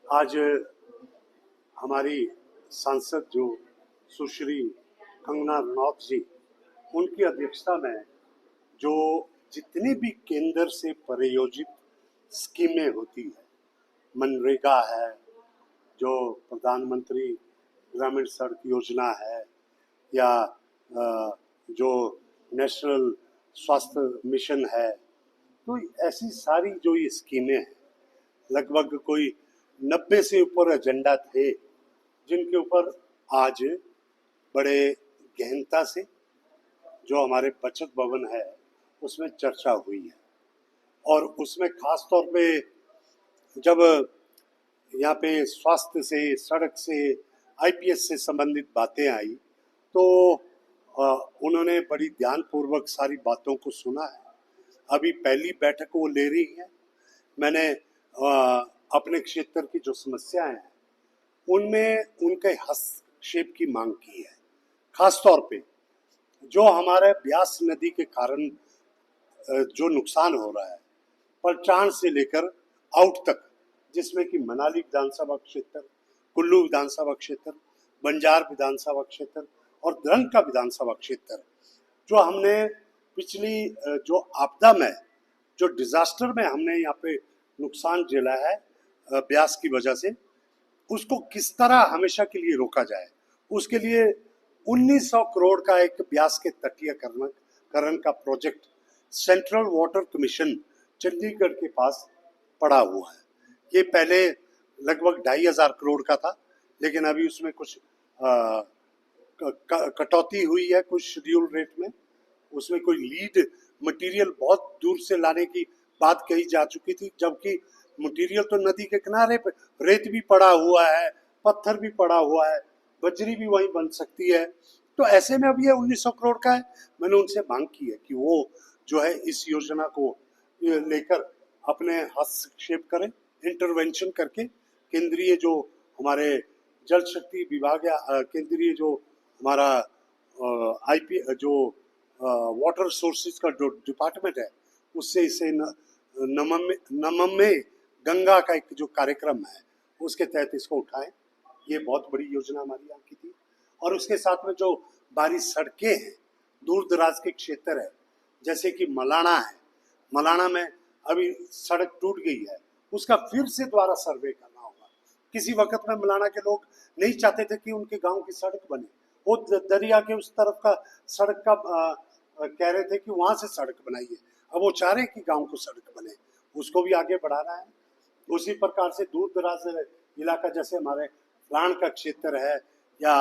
आज हमारी सांसद जो सुश्री कंगना रनौत जी, उनकी अध्यक्षता में जो जितनी भी केंद्र से प्रायोजित स्कीमें होती है, मनरेगा है, जो प्रधानमंत्री ग्रामीण सड़क योजना है, या जो नेशनल स्वास्थ्य मिशन है, तो ऐसी सारी जो ये स्कीमें हैं, लगभग कोई 90 से ऊपर एजेंडा थे, जिनके ऊपर आज बड़े गहनता से जो हमारे बचत भवन है उसमें चर्चा हुई है। और उसमें खास तौर पे जब यहाँ पे स्वास्थ्य से, सड़क से, आईपीएस से संबंधित बातें आई, तो उन्होंने बड़ी ध्यानपूर्वक सारी बातों को सुना है। अभी पहली बैठक वो ले रही है। मैंने अपने क्षेत्र की जो समस्याएं हैं उनमें उनके हस्तक्षेप की मांग की है। खास तौर पे जो हमारे ब्यास नदी के कारण जो नुकसान हो रहा है, पलचान से लेकर आउट तक, जिसमें कि मनाली विधानसभा क्षेत्र, कुल्लू विधानसभा क्षेत्र, बंजार विधानसभा क्षेत्र और द्रंग का विधानसभा क्षेत्र, जो हमने पिछली जो आपदा में, जो डिजास्टर में हमने यहाँ पे नुकसान झेला है ब्यास की वजह से, उसको किस तरह हमेशा के लिए रोका जाए, उसके लिए 1900 करोड़ का एक ब्यास के तटीयकरण का project central water commission Chandigarh के पास पड़ा हुआ है। ये पहले लगभग 2500 करोड़ का था, लेकिन अभी उसमें कुछ कटौती हुई है कुछ शेड्यूल रेट में। उसमें कोई लीड मटेरियल बहुत दूर से लाने की बात कही जा चुकी थी, जबकि मटेरियल तो नदी के किनारे पे, रेत भी पड़ा हुआ है, पत्थर भी पड़ा हुआ है, बजरी भी वहीं बन सकती है। तो ऐसे में अब ये 1900 करोड़ का है। मैंने उनसे मांग की है कि वो जो है इस योजना को लेकर अपने हस्तक्षेप करें, इंटरवेंशन करके केंद्रीय जो हमारे जल शक्ति विभाग या केंद्रीय जो हमारा आईपी जो वाटर सोर्सेज का जो डिपार्टमेंट है, उससे इसे नमम्मे गंगा का एक जो कार्यक्रम है उसके तहत इसको उठाएं। ये बहुत बड़ी योजना हमारी यहाँ की थी। और उसके साथ में जो बाहरी सड़कें हैं, दूर दराज के क्षेत्र है, जैसे कि मलाना है, मलाना में अभी सड़क टूट गई है, उसका फिर से दोबारा सर्वे करना होगा। किसी वक्त में मलाना के लोग नहीं चाहते थे कि उनके गांव की सड़क बने, वो दरिया के उस तरफ का सड़क का कह रहे थे कि वहां से सड़क बनाइए। अब वो चाह रहे हैं कि गांव को सड़क बने, उसको भी आगे बढ़ाना है। उसी प्रकार से दूर दराज इलाका, जैसे हमारे प्राण का क्षेत्र है या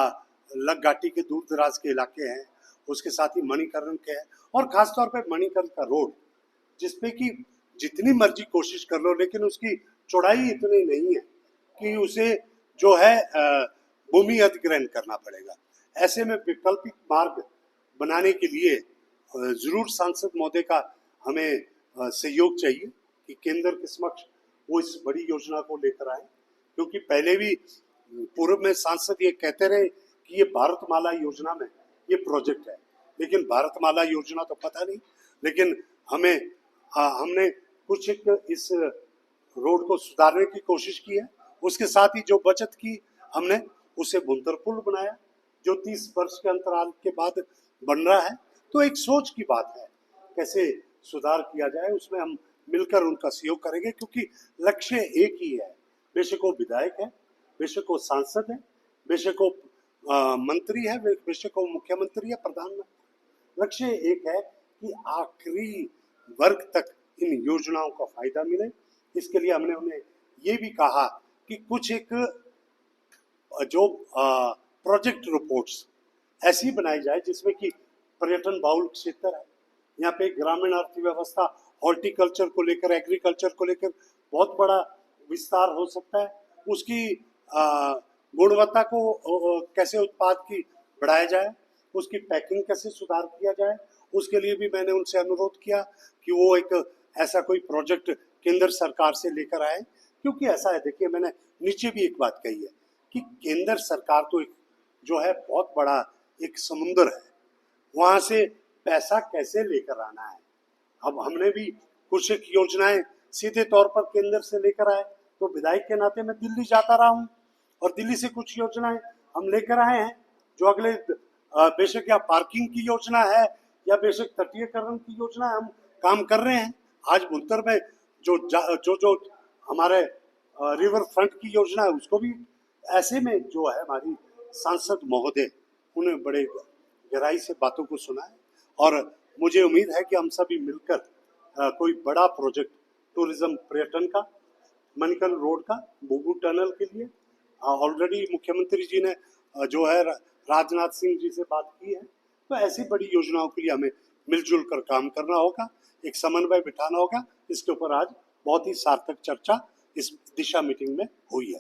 लग घाटी के दूर दराज के इलाके हैं, उसके साथ ही मणिकरण के हैं, और खास तौर पे मणिकरण का रोड, जिसपे कि जितनी मर्जी कोशिश कर लो, लेकिन उसकी चौड़ाई इतनी नहीं है कि उसे जो है भूमि अधिग्रहण करना पड़ेगा। ऐसे में वैकल्पिक मार्ग बनाने के लिए जरूर सांसद महोदय का हमें सहयोग चाहिए कि केंद्र के समक्ष वो इस बड़ी योजना को लेकर आए, क्योंकि पहले भी पूर्व में सांसद ये कहते रहे कि ये भारतमाला योजना में ये प्रोजेक्ट है, लेकिन भारतमाला योजना तो पता नहीं। लेकिन हमने कुछ एक इस रोड को सुधारने की कोशिश की है। उसके साथ ही जो बचत की हमने, उसे बुंतर पुल बनाया जो 30 वर्ष के अंतराल के बाद बन रहा है। तो एक सोच की बात है, कैसे सुधार किया जाए, उसमें हम मिलकर उनका सहयोग करेंगे, क्योंकि लक्ष्य एक ही है। बेशक वो विधायक है, बेशक वो सांसद है, बेशक वो मंत्री है, बेशक वो मुख्यमंत्री है, प्रधानमंत्री, लक्ष्य एक है कि आखिरी वर्ग तक इन योजनाओं का फायदा मिले। इसके लिए हमने उन्हें ये भी कहा कि कुछ एक जो प्रोजेक्ट रिपोर्ट्स ऐसी बनाई जाए जिसमें कि पर्यटन बहुल क्षेत्र है, यहाँ पे ग्रामीण अर्थव्यवस्था, हॉर्टिकल्चर को लेकर, एग्रीकल्चर को लेकर बहुत बड़ा विस्तार हो सकता है। उसकी गुणवत्ता को कैसे उत्पाद की बढ़ाया जाए, उसकी पैकिंग कैसे सुधार किया जाए, उसके लिए भी मैंने उनसे अनुरोध किया कि वो एक ऐसा कोई प्रोजेक्ट केंद्र सरकार से लेकर आए। क्योंकि ऐसा है, देखिए मैंने नीचे भी एक बात कही है कि केंद्र सरकार तो एक जो है बहुत बड़ा एक समुद्र है, वहां से पैसा कैसे लेकर आना है। अब हमने भी कुछ एक योजनाएं सीधे तौर पर केंद्र से लेकर आए, तो विधायक के नाते मैं दिल्ली जाता रहा हूँ और दिल्ली से कुछ योजनाएं हम लेकर आए हैं जो अगले बेशक या पार्किंग की योजना है या बेशक तटीयकरण की योजना है, हम काम कर रहे हैं। आज बुंतर में जो हमारे रिवर फ्रंट की योजना है उसको भी ऐसे में जो है हमारी सांसद महोदय उन्हें बड़े गहराई से बातों को सुना है और मुझे उम्मीद है कि हम सभी मिलकर कोई बड़ा प्रोजेक्ट टूरिज्म पर्यटन का, मणिकल रोड का, बुगू टनल के लिए ऑलरेडी मुख्यमंत्री जी ने जो है राजनाथ सिंह जी से बात की है। तो ऐसी बड़ी योजनाओं के लिए हमें मिलजुल कर काम करना होगा, एक समन्वय बिठाना होगा। इसके ऊपर आज बहुत ही सार्थक चर्चा इस दिशा मीटिंग में हुई है।